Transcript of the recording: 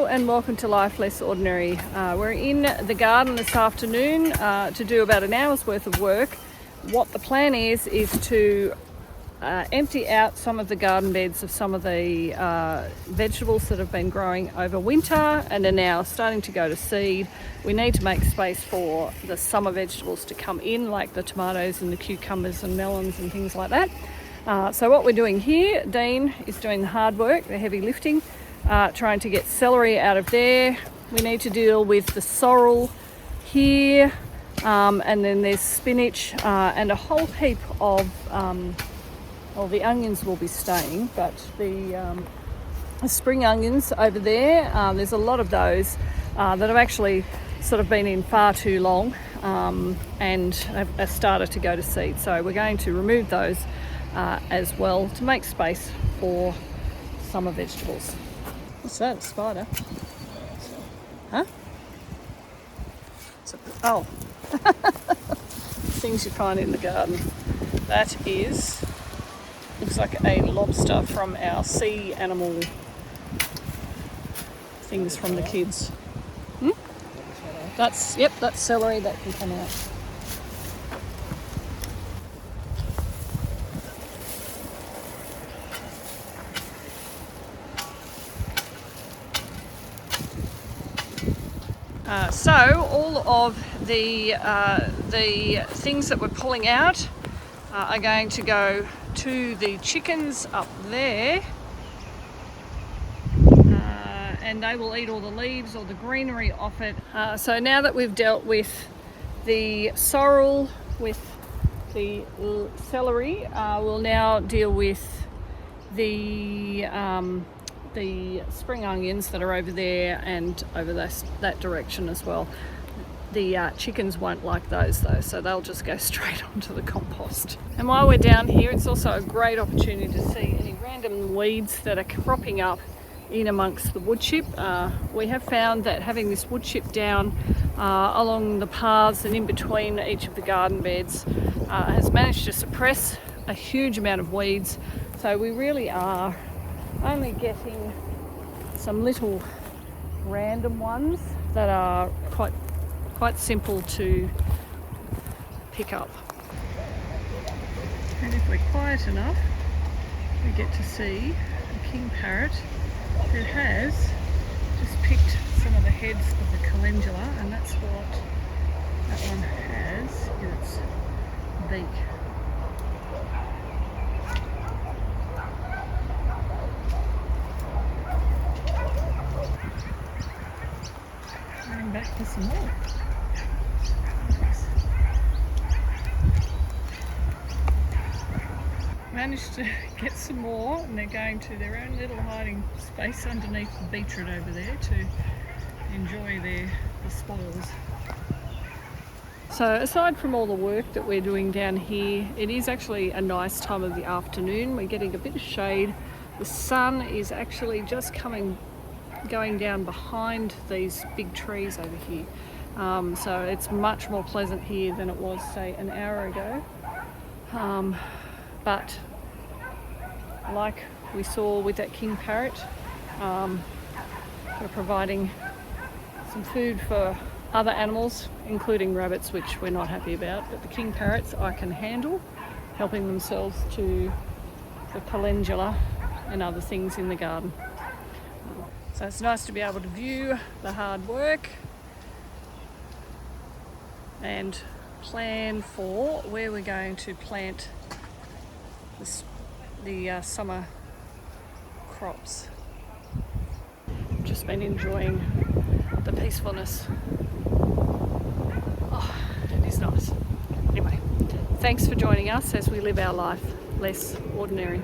and welcome to Life Less Ordinary. We're in the garden this afternoon to do about an hour's worth of work. What the plan is to empty out some of the garden beds of some of the vegetables that have been growing over winter and are now starting to go to seed. We need to make space for the summer vegetables to come in, like the tomatoes and the cucumbers and melons and things like that. So what we're doing here, Dean is doing the hard work, the heavy lifting, trying to get celery out of there. We need to deal with the sorrel here, and then there's spinach and a whole heap of, well, the onions will be staying, but the spring onions over there, there's a lot of those that have actually sort of been in far too long and have started to go to seed. So we're going to remove those as well to make space for summer vegetables. What's that, a spider? Huh? Oh, things you find in the garden. That is, looks like a lobster from our sea animal things from the kids. That's celery that can come out. So all of the things that we're pulling out are going to go to the chickens up there, and they will eat all the leaves or the greenery off it. So now that we've dealt with the sorrel, with the celery, we'll now deal with the spring onions that are over there and over that direction as well. The chickens won't like those though, so they'll just go straight onto the compost. And while we're down here, it's also a great opportunity to see any random weeds that are cropping up in amongst the wood chip. We have found that having this wood chip down along the paths and in between each of the garden beds has managed to suppress a huge amount of weeds. So we really are only getting some little random ones that are quite simple to pick up. And if we're quiet enough, we get to see a king parrot who has just picked some of the heads of the calendula, and that's what that one has in its beak. Back for some more. Managed to get some more, and they're going to their own little hiding space underneath the beetroot over there to enjoy the spoils. So aside from all the work that we're doing down here, it is actually a nice time of the afternoon. We're getting a bit of shade. The sun is actually just going down behind these big trees over here, so it's much more pleasant here than it was, say, an hour ago, but like we saw with that king parrot, we're providing some food for other animals, including rabbits, which we're not happy about, but the king parrots I can handle, helping themselves to the calendula and other things in the garden. So it's nice to be able to view the hard work and plan for where we're going to plant the summer crops. Just been enjoying the peacefulness. Oh, it is nice. Anyway, thanks for joining us as we live our life less ordinary.